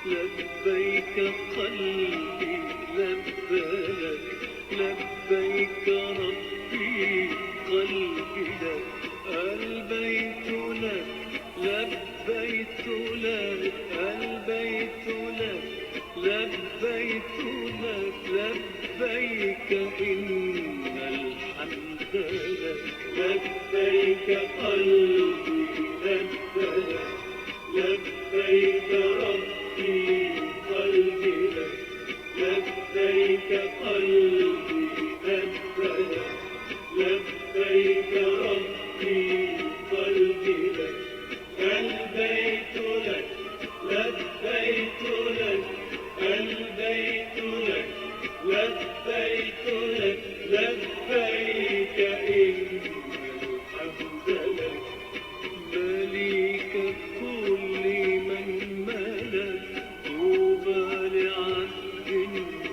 لبيك قلبي لبيك، لبيك ربي قلبي لك، البيت لك لبيت لك، البيت لك لبيت لك، لبيك إن الحمد لك. لبيك قلبي لبيك، لبيك ربي قلبي لك، لبيك قلبي لبيك، لبيك ربي قلبي لك، البيت لك